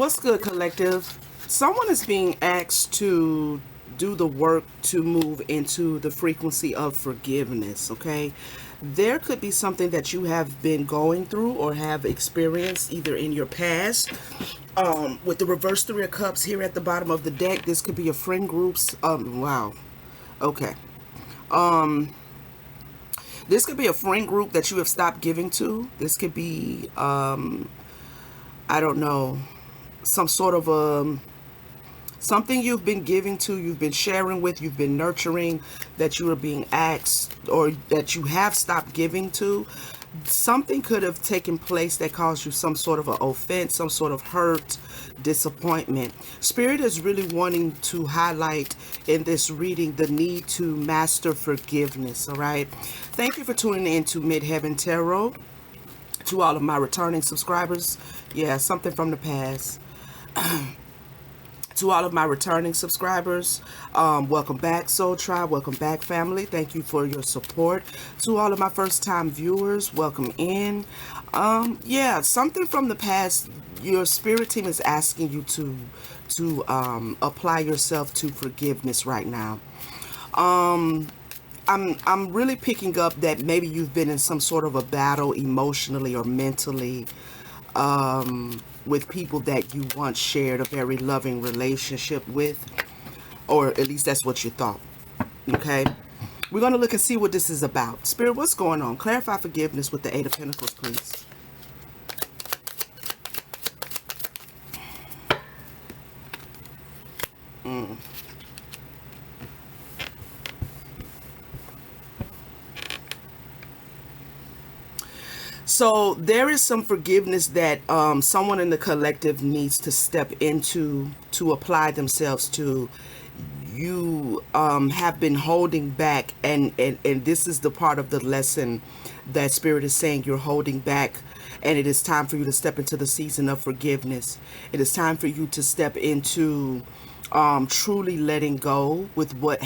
What's good, collective? Someone is being asked to do the work to move into the frequency of forgiveness, okay? There could be something that you have been going through or have experienced either in your past. With the reverse Three of Cups here at the bottom of the deck, this could be a friend group's. Wow. Okay. This could be a friend group that you have stopped giving to. This could be, I don't know, some sort of something you've been giving to, you've been sharing with, you've been nurturing, that you are being asked or that you have stopped giving to. Something could have taken place that caused you some sort of an offense, some sort of hurt, disappointment. Spirit is really wanting to highlight in this reading the need to master forgiveness, all right? Thank you for tuning in to Midheaven Tarot. To all of my returning subscribers, yeah, something from the past. To all of my returning subscribers, welcome back, Soul Tribe. Welcome back, family. Thank you for your support. To all of my first-time viewers, welcome in. Yeah, something from the past. Your spirit team is asking you to apply yourself to forgiveness right now. I'm really picking up that maybe you've been in some sort of a battle emotionally or mentally with people that you once shared a very loving relationship with, or at least that's what you thought. Okay, we're going to look and see what this is about. Spirit, what's going on? Clarify forgiveness with the Eight of Pentacles, please. So there is some forgiveness that someone in the collective needs to step into to apply themselves to. You have been holding back, and this is the part of the lesson that Spirit is saying you're holding back, and it is time for you to step into the season of forgiveness. It is time for you to step into truly letting go with what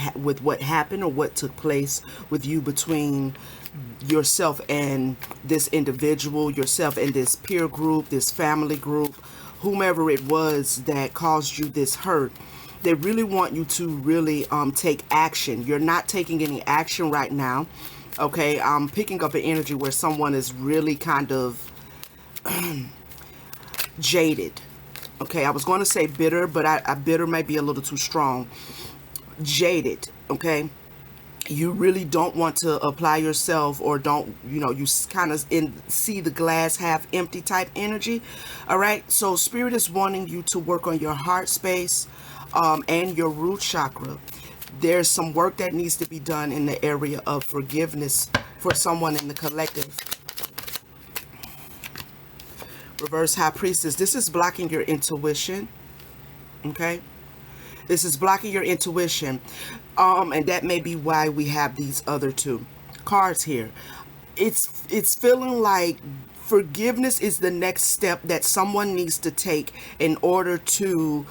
happened or what took place with you between yourself and this individual, yourself and this peer group, this family group, whomever it was that caused you this hurt. They really want you to really take action. You're not taking any action right now. Okay, I'm picking up an energy where someone is really kind of jaded. Okay, I was going to say bitter, but I bitter might be a little too strong. Jaded, okay? You really don't want to apply yourself, or don't, you kind of see the glass half empty type energy. All right, so Spirit is wanting you to work on your heart space and your root chakra. There's some work that needs to be done in the area of forgiveness for someone in the collective. Reverse High Priestess. This is blocking your intuition. Okay? This is blocking your intuition. And that may be why we have these other two cards here. It's feeling like forgiveness is the next step that someone needs to take in order to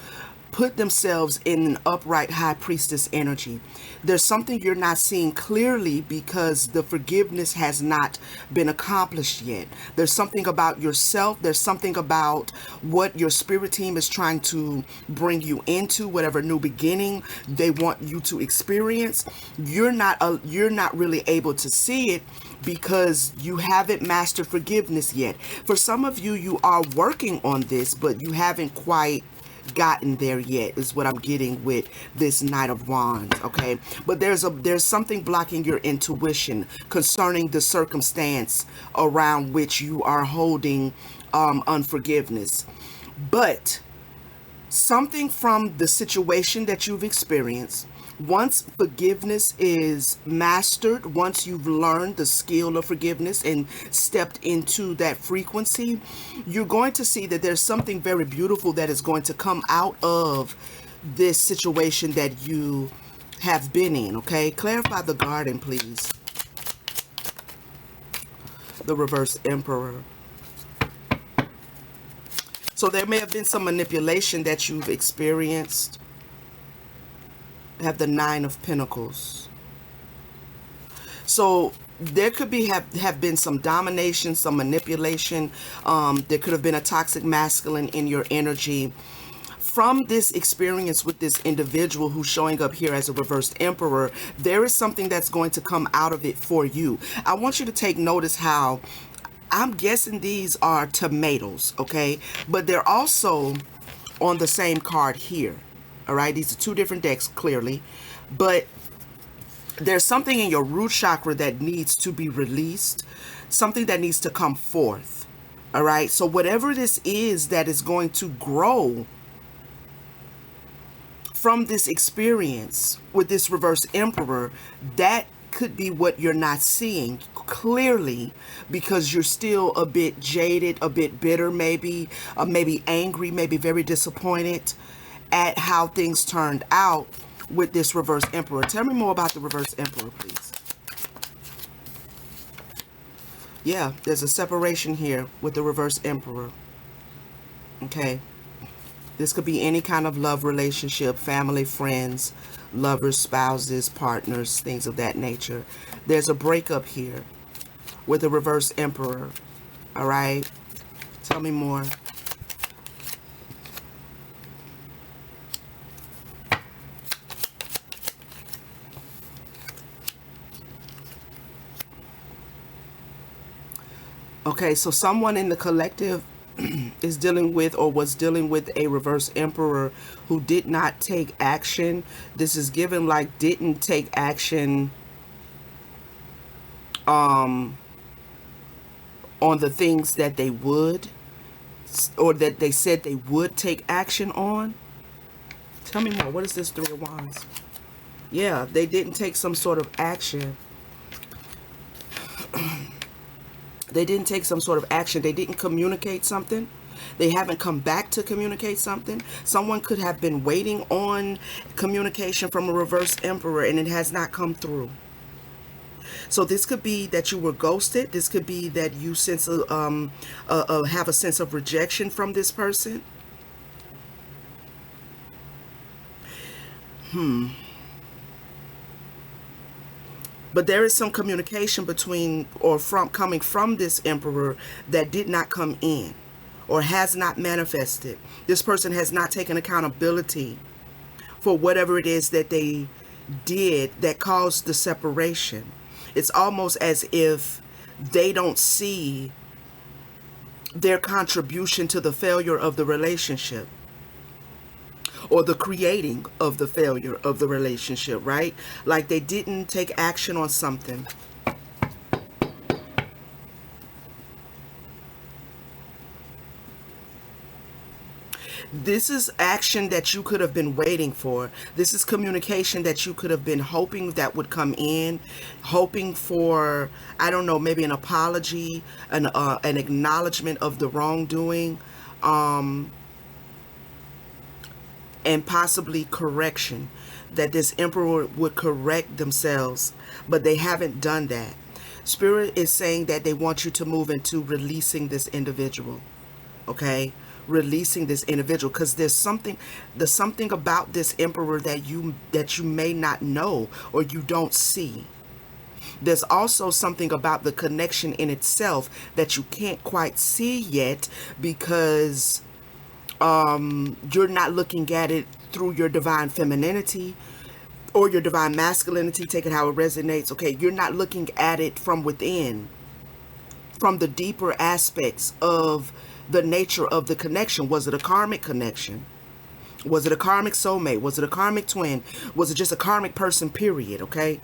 put themselves in an upright high priestess energy. There's something you're not seeing clearly because the forgiveness has not been accomplished yet. There's something about yourself. There's something about what your spirit team is trying to bring you into, whatever new beginning they want you to experience. You're not really able to see it because you haven't mastered forgiveness yet. For some of you, you are working on this, but you haven't quite gotten there yet, is what I'm getting with this Knight of Wands. Okay, but there's something blocking your intuition concerning the circumstance around which you are holding unforgiveness. But something from the situation that you've experienced, once forgiveness is mastered, once you've learned the skill of forgiveness and stepped into that frequency, you're going to see that there's something very beautiful that is going to come out of this situation that you have been in. Okay, clarify the garden, please. The reverse Emperor. So there may have been some manipulation that you've experienced. Have the Nine of Pentacles. So there could be have been some domination, some manipulation. There could have been a toxic masculine in your energy from this experience with this individual who's showing up here as a reversed emperor. There is something that's going to come out of it for you. I want you to take notice how I'm guessing these are tomatoes, okay? But they're also on the same card here. All right, these are two different decks, clearly. But there's something in your root chakra that needs to be released, something that needs to come forth. All right, so whatever this is that is going to grow from this experience with this reverse emperor, that could be what you're not seeing clearly because you're still a bit jaded, a bit bitter, maybe angry, maybe very disappointed at how things turned out with this reverse emperor. Tell me more about the reverse emperor, please. Yeah, there's a separation here with the reverse emperor. Okay. This could be any kind of love relationship, family, friends, lovers, spouses, partners, things of that nature. There's a breakup here with the reverse emperor. All right. Tell me more. Okay, so someone in the collective is dealing with or was dealing with a reverse emperor who did not take action. This is given like didn't take action on the things that they would, or that they said they would take action on. Tell me more. What is this Three of Wands? Yeah, they didn't take some sort of action. They didn't take some sort of action. They didn't communicate something. They haven't come back to communicate something. Someone could have been waiting on communication from a reverse emperor and it has not come through. So this could be that you were ghosted. This could be that you have a sense of rejection from this person. But there is some communication between or from coming from this emperor that did not come in or has not manifested. This person has not taken accountability for whatever it is that they did that caused the separation. It's almost as if they don't see their contribution to the failure of the relationship, or the creating of the failure of the relationship, right? Like they didn't take action on something. This is action that you could have been waiting for. This is communication that you could have been hoping that would come in, hoping for, I don't know, maybe an apology, an acknowledgement of the wrongdoing, and possibly correction, that this emperor would correct themselves, but they haven't done that. Spirit is saying that they want you to move into releasing this individual, okay? Releasing this individual, because there's something about this emperor that you may not know or you don't see. There's also something about the connection in itself that you can't quite see yet, because you're not looking at it through your divine femininity or your divine masculinity, take it how it resonates, okay? You're not looking at it from within, from the deeper aspects of the nature of the connection. Was it a karmic connection? Was it a karmic soulmate? Was it a karmic twin? Was it just a karmic person, period, okay?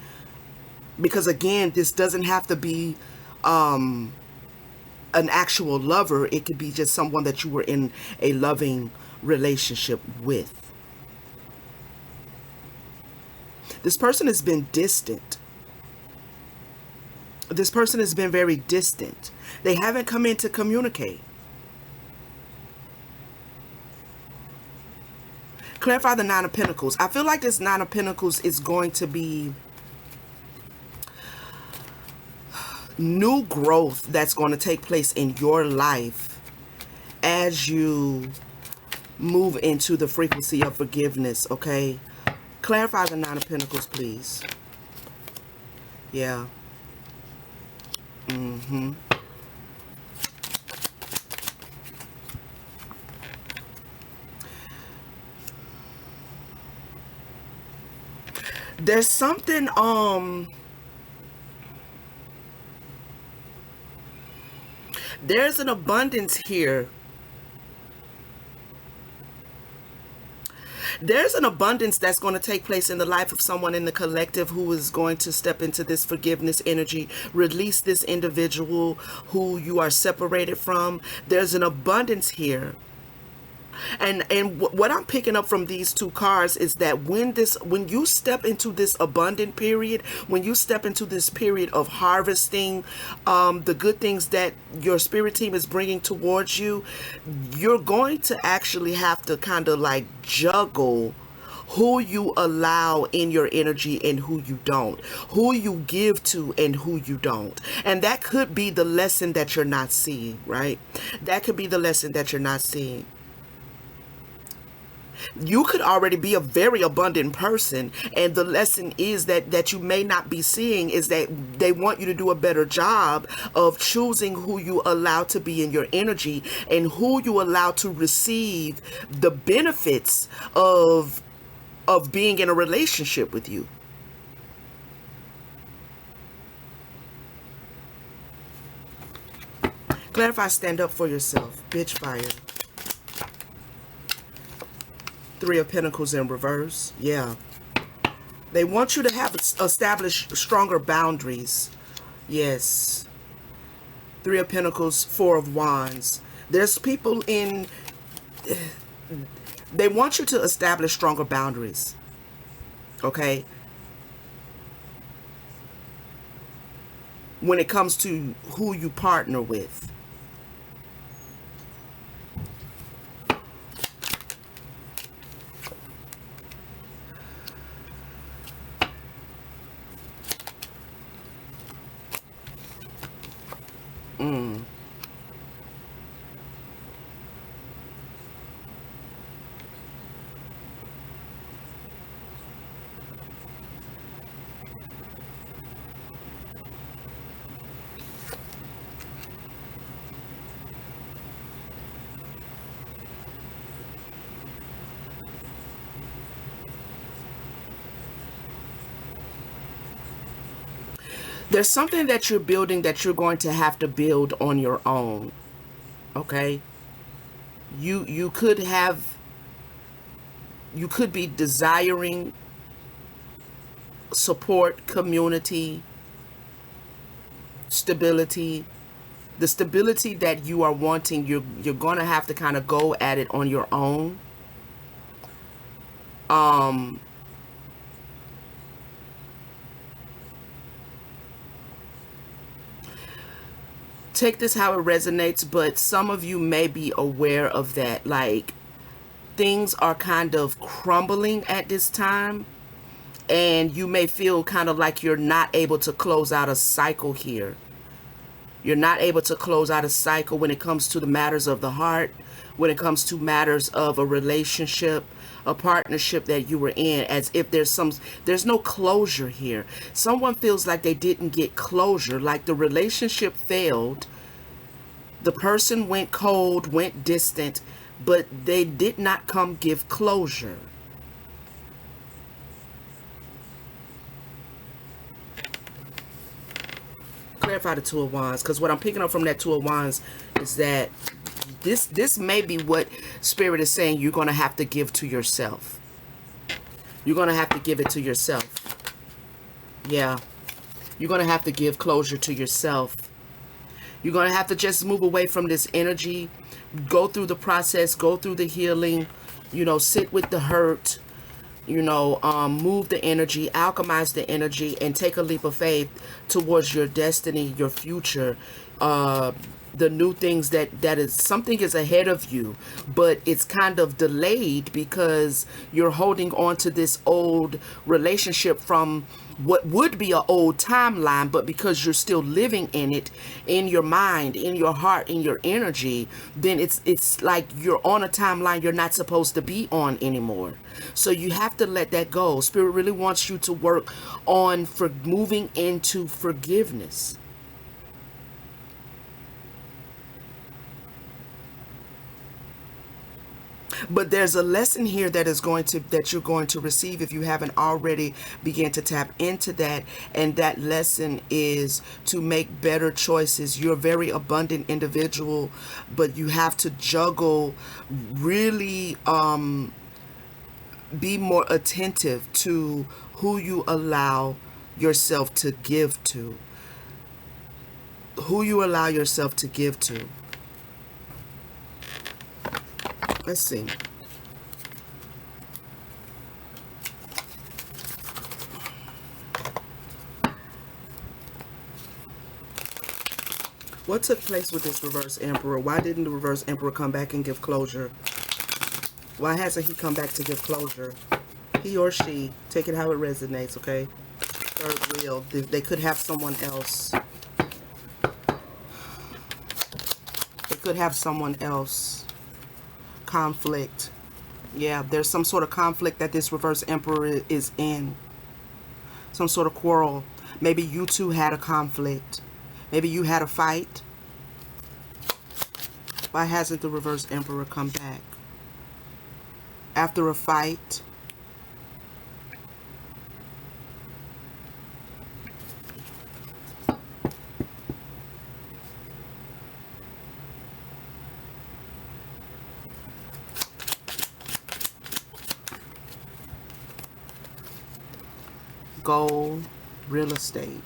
Because again, this doesn't have to be an actual lover. It could be just someone that you were in a loving relationship with. This person has been distant. This person has been very distant. They haven't come in to communicate. Clarify the Nine of Pentacles. I feel like this Nine of Pentacles is going to be new growth that's going to take place in your life as you move into the frequency of forgiveness, okay? Clarify the Nine of Pentacles, please. Yeah. Mm-hmm. There's something, there's an abundance here. There's an abundance that's going to take place in the life of someone in the collective who is going to step into this forgiveness energy, release this individual who you are separated from. There's an abundance here. And what I'm picking up from these two cards is that when you step into this abundant period, when you step into this period of harvesting the good things that your spirit team is bringing towards you, you're going to actually have to kind of like juggle who you allow in your energy and who you don't, who you give to and who you don't. And that could be the lesson that you're not seeing, right? That could be the lesson that you're not seeing. You could already be a very abundant person, and the lesson is that you may not be seeing is that they want you to do a better job of choosing who you allow to be in your energy and who you allow to receive the benefits of being in a relationship with you. Clarify, stand up for yourself. Bitch fire. Three of Pentacles in reverse. Yeah. They want you to have established stronger boundaries. Yes. Three of Pentacles, Four of Wands. There's people in... They want you to establish stronger boundaries. Okay? When it comes to who you partner with. There's something that you're building that you're going to have to build on your own. Okay? You could have, you could be desiring support, community, stability. The stability that you are wanting, you're going to have to kind of go at it on your own. Take this how it resonates, but some of you may be aware of that. Like, things are kind of crumbling at this time, and you may feel kind of like you're not able to close out a cycle here. You're not able to close out a cycle when it comes to the matters of the heart, when it comes to matters of a relationship, a partnership that you were in, as if there's no closure here. Someone feels like they didn't get closure, like the relationship failed. The person went cold, went distant, but they did not come give closure. Clarify the Two of Wands, because what I'm picking up from that Two of Wands is that this may be what Spirit is saying you're going to have to give to yourself. You're going to have to give it to yourself. Yeah. You're going to have to give closure to yourself. You're going to have to just move away from this energy, go through the process, go through the healing, sit with the hurt, move the energy, alchemize the energy, and take a leap of faith towards your destiny, your future, the new things that is something is ahead of you, but it's kind of delayed because you're holding on to this old relationship from what would be an old timeline, but because you're still living in it, in your mind, in your heart, in your energy, then it's like you're on a timeline you're not supposed to be on anymore. So you have to let that go. Spirit really wants you to work on for moving into forgiveness. But there's a lesson here that you're going to receive if you haven't already began to tap into that. And that lesson is to make better choices. You're a very abundant individual, but you have to juggle, really be more attentive to who you allow yourself to give to. Who you allow yourself to give to. Let's see. What took place with this reverse emperor? Why didn't the reverse emperor come back and give closure? Why hasn't he come back to give closure? He or she, take it how it resonates, okay? Third wheel. They could have someone else. They could have someone else. Conflict. Yeah, there's some sort of conflict that this reverse emperor is in. Some sort of quarrel. Maybe you two had a conflict. Maybe you had a fight. Why hasn't the reverse emperor come back? After a fight. Gold, real estate.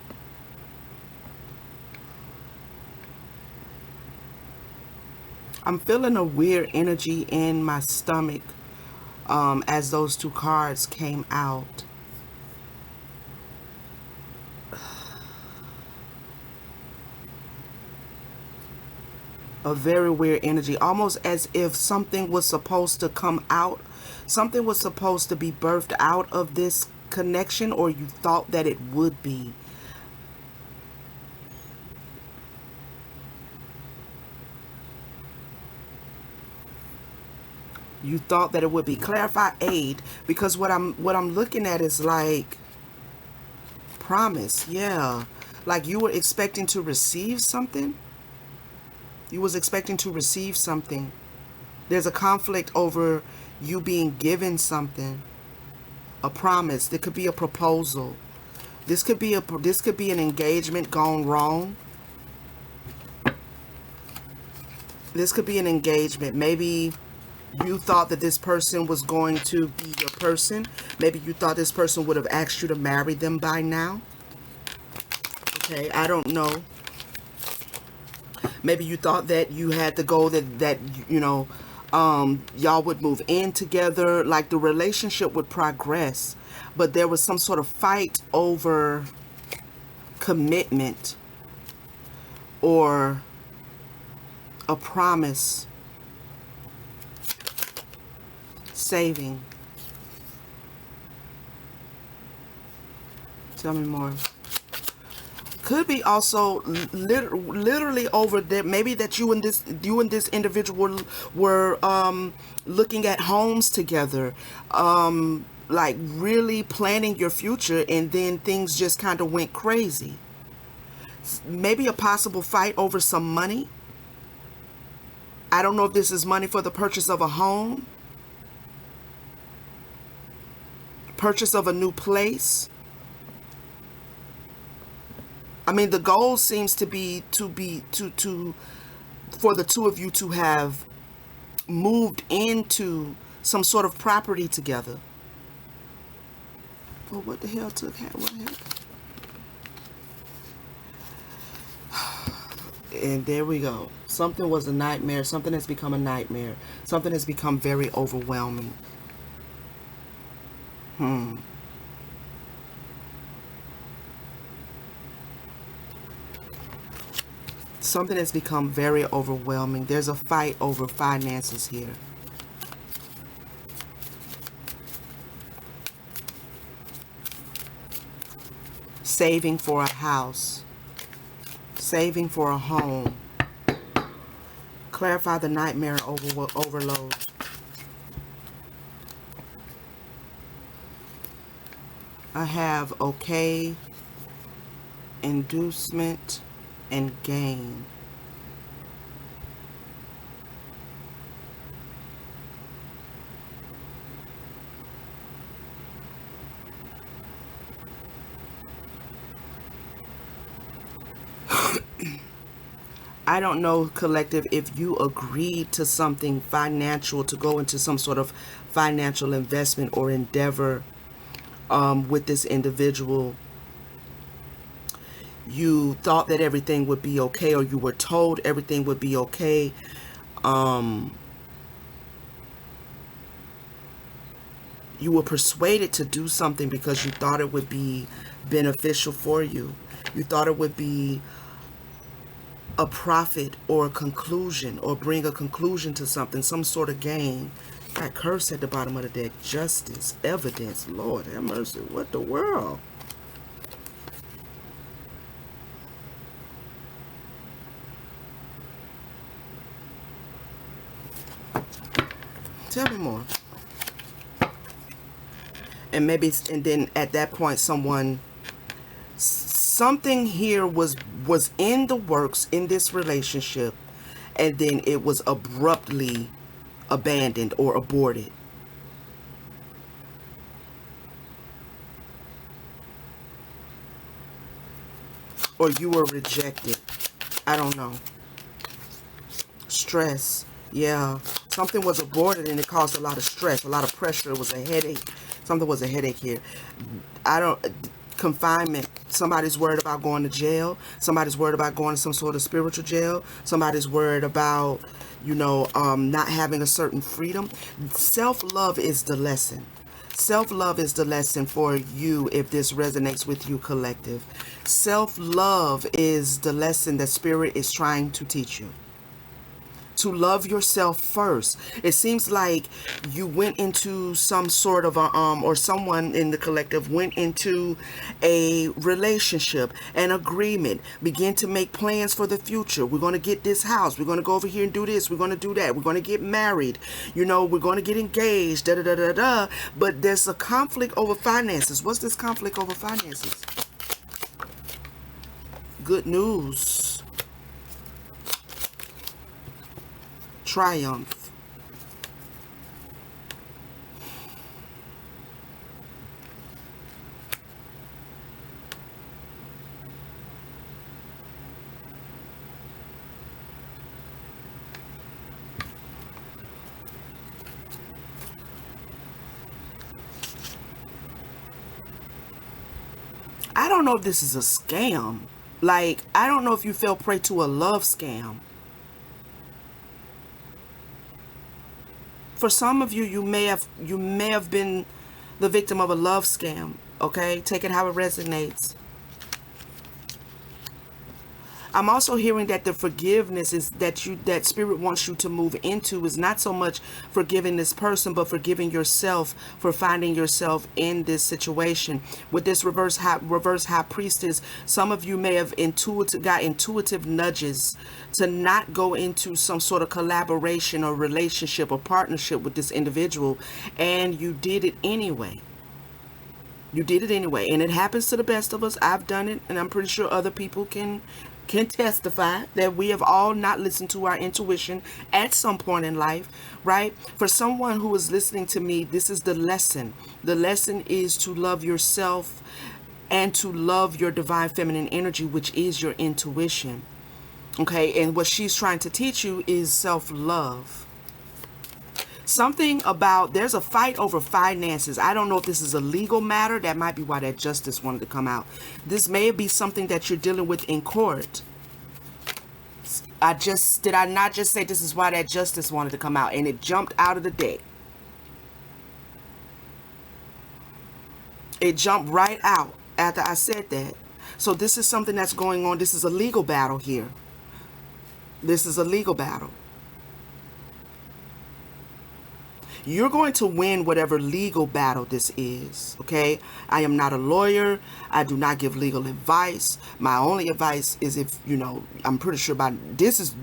I'm feeling a weird energy in my stomach as those two cards came out. A very weird energy, almost as if something was supposed to come out. Something was supposed to be birthed out of this connection, or you thought that it would be. You thought that it would be. Clarify aid, because what I'm looking at is like promise. Yeah, like you were expecting to receive something. You was expecting to receive something. There's a conflict over you being given something. A promise. There could be a proposal. This could be an engagement gone wrong. This could be an engagement. Maybe you thought that this person was going to be your person. Maybe you thought this person would have asked you to marry them by now. Okay, I don't know. Maybe you thought that you had the goal that you know, y'all would move in together, like the relationship would progress, but there was some sort of fight over commitment or a promise. Saving. Tell me more. Could be also literally over there. Maybe that you and this individual were looking at homes together, like really planning your future, and then things just kind of went crazy. Maybe a possible fight over some money. I don't know if this is money for the purchase of a home, purchase of a new place. I mean, the goal seems to be for the two of you to have moved into some sort of property together. Well, what the hell what happened? And there we go. Something was a nightmare. Something has become a nightmare. Something has become very overwhelming. Something has become very overwhelming. There's a fight over finances here. Saving for a house. Saving for a home. Clarify the nightmare overload. I have okay, inducement, and gain. . I don't know, collective, if you agreed to something financial, to go into some sort of financial investment or endeavor with this individual. You thought that everything would be okay, or you were told everything would be okay. You were persuaded to do something because you thought it would be beneficial for you. You thought it would be a profit or a conclusion, or bring a conclusion to something, some sort of gain. That curse at the bottom of the deck, justice, evidence. Lord have mercy. What the world? Tell me more. And maybe, and then at that point, something here was in the works in this relationship, and then it was abruptly abandoned or aborted. Or you were rejected. I don't know. Stress. Yeah. Something was aborted and it caused a lot of stress, a lot of pressure. It was a headache. Something was a headache here. I don't. Confinement. Somebody's worried about going to jail. Somebody's worried about going to some sort of spiritual jail. Somebody's worried about, not having a certain freedom. Self-love is the lesson. Self-love is the lesson for you if this resonates with you, collective. Self-love is the lesson that Spirit is trying to teach you. To love yourself first. It seems like you went into some sort of or someone in the collective went into a relationship, an agreement, begin to make plans for the future. We're going to get this house. We're going to go over here and do this. We're going to do that. We're going to get married. We're going to get engaged. Da da da da da. But there's a conflict over finances. What's this conflict over finances? Good news. Triumph. I don't know if this is a scam. Like, I don't know if you fell prey to a love scam. For some of you, you may have been the victim of a love scam. Okay, take it how it resonates. I'm also hearing that the forgiveness is that Spirit wants you to move into is not so much forgiving this person, but forgiving yourself for finding yourself in this situation. With this reverse high priestess, some of you may have got intuitive nudges to not go into some sort of collaboration or relationship or partnership with this individual, and you did it anyway. You did it anyway, and it happens to the best of us. I've done it, and I'm pretty sure other people can testify that we have all not listened to our intuition at some point in life, right? For someone who is listening to me, this is the lesson. The lesson is to love yourself and to love your divine feminine energy, which is your intuition. Okay, and what she's trying to teach you is self-love. Something about, there's a fight over finances. I don't know if this is a legal matter. That might be why that justice wanted to come out. This may be something that you're dealing with in court. Did I not just say this is why that justice wanted to come out, and it jumped out of the deck? It jumped right out after I said that. So this is something that's going on. This is a legal battle here. This is a legal battle. You're going to win whatever legal battle this is, okay? I am not a lawyer. I do not give legal advice. My only advice is if, I'm pretty sure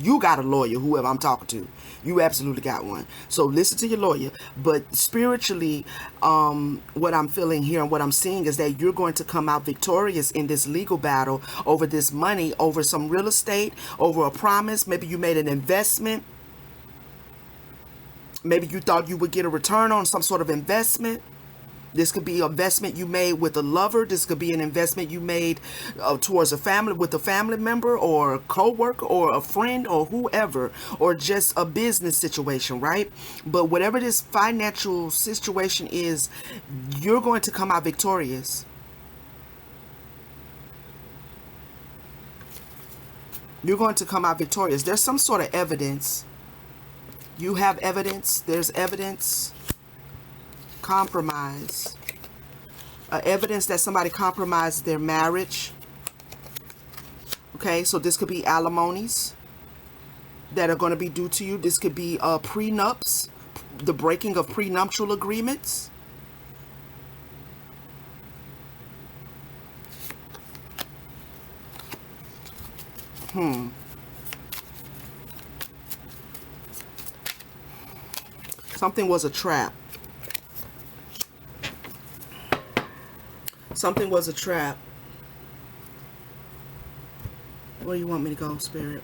you got a lawyer, whoever I'm talking to. You absolutely got one. So listen to your lawyer. But spiritually, what I'm feeling here and what I'm seeing is that you're going to come out victorious in this legal battle over this money, over some real estate, over a promise. Maybe you made an investment. Maybe you thought you would get a return on some sort of investment. This could be an investment you made with a lover. This could be an investment you made towards a family, with a family member or a co-worker or a friend or whoever, or just a business situation, right? But whatever this financial situation is, you're going to come out victorious. You're going to come out victorious. There's some sort of evidence. You have evidence. There's evidence. Compromise. Evidence that somebody compromised their marriage. Okay, so this could be alimonies that are going to be due to you. This could be prenups, the breaking of prenuptial agreements. Something was a trap. Something was a trap. Where do you want me to go, Spirit?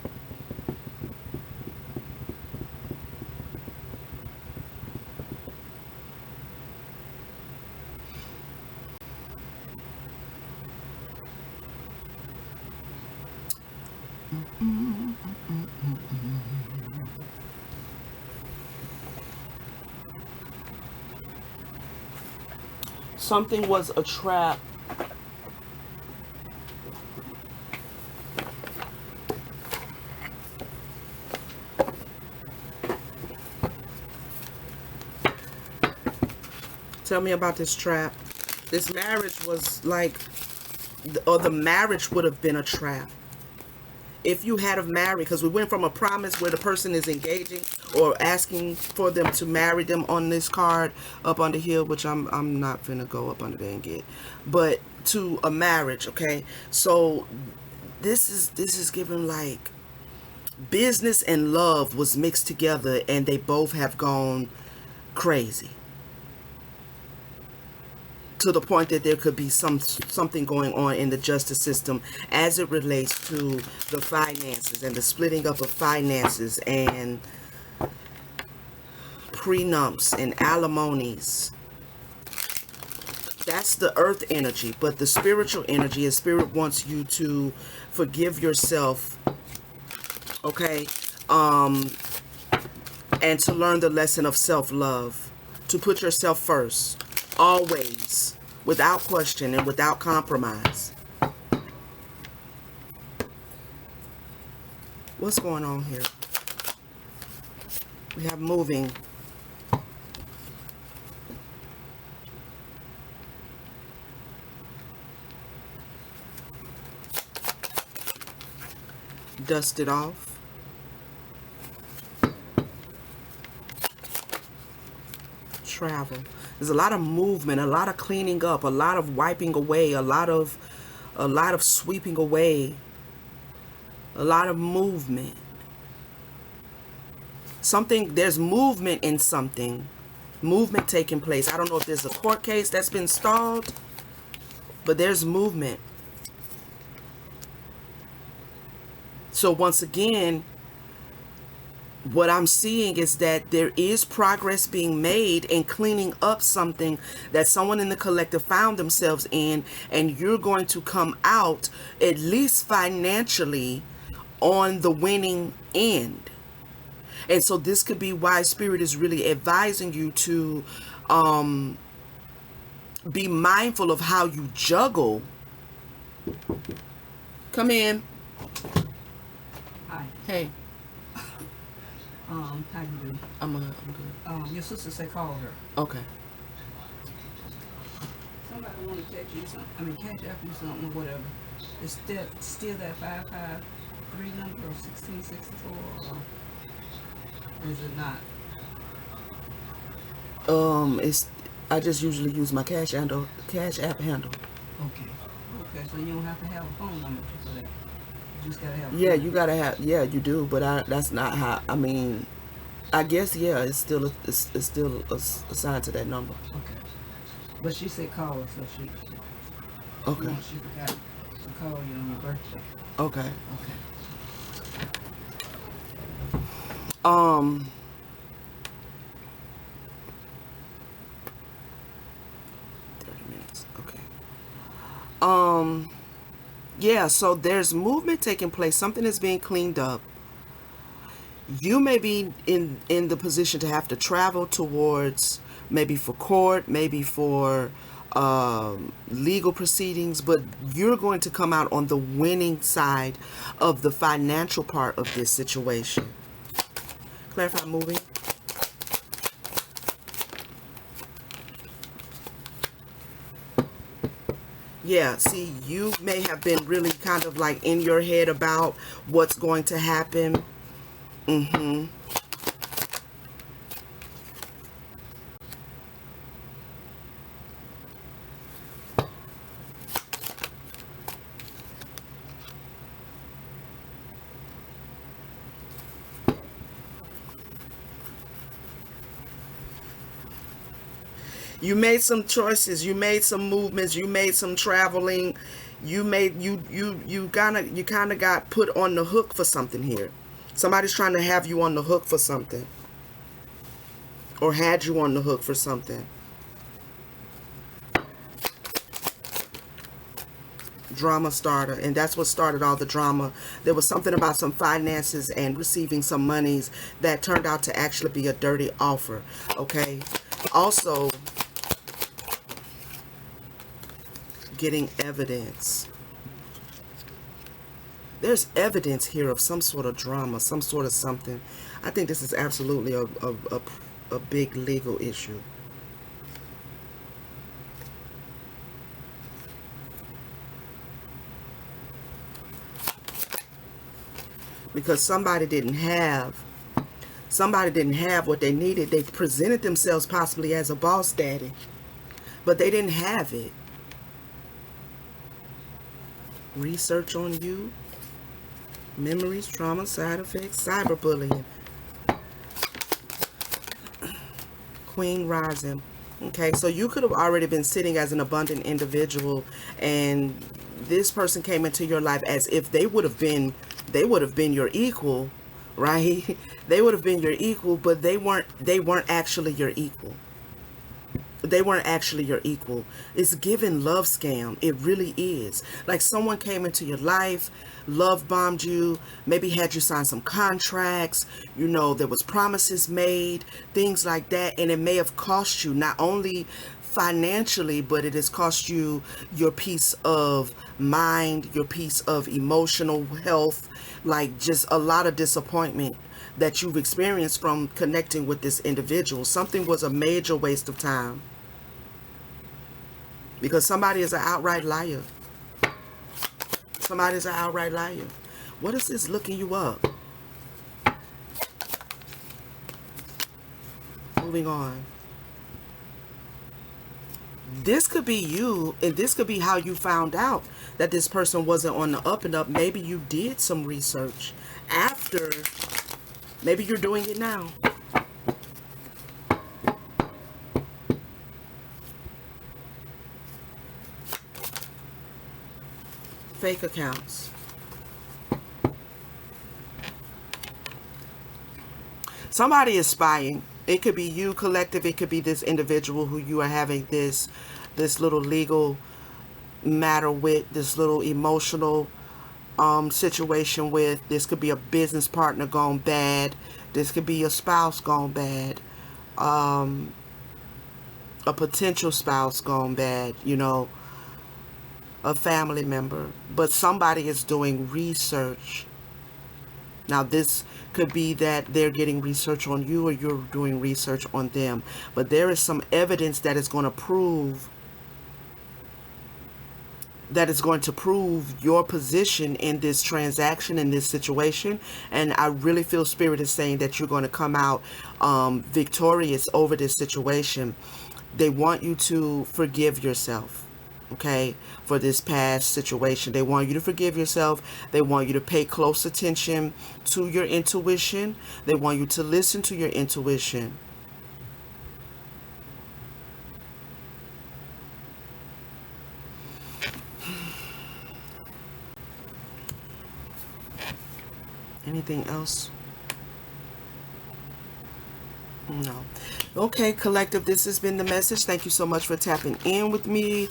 Something was a trap. Tell me about this trap. This marriage was like, or the marriage would have been a trap. If you had of married, because we went from a promise where the person is engaging or asking for them to marry them on this card up under here, which I'm not finna go up under there and get, but to a marriage. Okay, so this is given like business and love was mixed together, and they both have gone crazy to the point that there could be something going on in the justice system as it relates to the finances and the splitting up of finances and prenups and alimonies. That's the earth energy, but the spiritual energy is spirit wants you to forgive yourself, okay, and to learn the lesson of self-love, to put yourself first. Always, without question and without compromise. What's going on here? We have moving. Dust it off. Travel. There's a lot of movement, a lot of cleaning up, a lot of wiping away, a lot of sweeping away, a lot of movement. There's movement in something. Movement taking place. I don't know if there's a court case that's been stalled, but there's movement. So once again, what I'm seeing is that there is progress being made in cleaning up something that someone in the collective found themselves in, and you're going to come out, at least financially, on the winning end. And so this could be why Spirit is really advising you to be mindful of how you juggle. Come in. Hi. Hey. How you doing? I'm good. Your sister said call her. Okay. Somebody want to text you something. I mean, cash after you something or whatever. It's still that 553 number or 1664, or is it not? It's I just usually use my cash app handle. Okay, so you don't have to have a phone number for that. You just gotta have. Yeah, you gotta have. Yeah, you do. But that's not how. I mean, I guess yeah. It's still assigned to that number. Okay. But she said call her, so she. Okay. She forgot to call you on your birthday. Okay. Okay. Yeah, so there's movement taking place. Something is being cleaned up. You may be in the position to have to travel towards, maybe for court, maybe for legal proceedings, but you're going to come out on the winning side of the financial part of this situation. Clarify moving. Yeah, see, you may have been really kind of like in your head about what's going to happen. Mm-hmm. You made some choices, you made some movements, you made some traveling, you kind of got put on the hook for something here. Somebody's trying to have you on the hook for something, or had you on the hook for something. Drama starter, and that's what started all the drama. There was something about some finances and receiving some monies that turned out to actually be a dirty offer. Okay. Also, getting evidence. There's evidence here of some sort of drama, some sort of something. I think this is absolutely a big legal issue. Because somebody didn't have what they needed. They presented themselves possibly as a boss daddy, but they didn't have it. Research on you, memories, trauma, side effects, cyberbullying. Queen rising. Okay, so you could have already been sitting as an abundant individual, and this person came into your life as if they would have been your equal, right? They would have been your equal, but they weren't actually your equal. They weren't actually your equal. It's given love scam. It really is. Like someone came into your life, love bombed you, maybe had you sign some contracts, there was promises made, things like that, and it may have cost you not only financially, but it has cost you your peace of mind, your peace of emotional health, like just a lot of disappointment that you've experienced from connecting with this individual. Something was a major waste of time because somebody is an outright liar. Somebody's an outright liar. What is this looking you up? Moving on. This could be you, and this could be how you found out that this person wasn't on the up and up. Maybe you did some research after. Maybe you're doing it now. Fake accounts. Somebody is spying. It could be you, collective. It could be this individual who you are having this little legal matter with, this little emotional situation with. This could be a business partner gone bad. This could be a spouse gone bad. A potential spouse gone bad. A family member. But somebody is doing research. Now, this could be that they're getting research on you or you're doing research on them. But there is some evidence that is going to prove your position in this transaction, in this situation. And I really feel Spirit is saying that you're going to come out victorious over this situation. They want you to forgive yourself. Okay, for this past situation. They want you to forgive yourself. They want you to pay close attention to your intuition. They want you to listen to your intuition. Anything else? No. Okay, collective, this has been the message. Thank you so much for tapping in with me.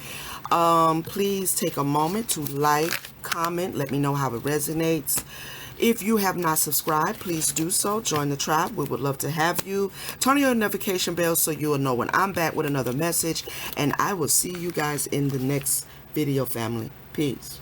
Please take a moment to like, comment, let me know how it resonates. If you have not subscribed, please do so. Join the tribe. We would love to have you. Turn on your notification bell so you will know when I'm back with another message. And I will see you guys in the next video, family. Peace.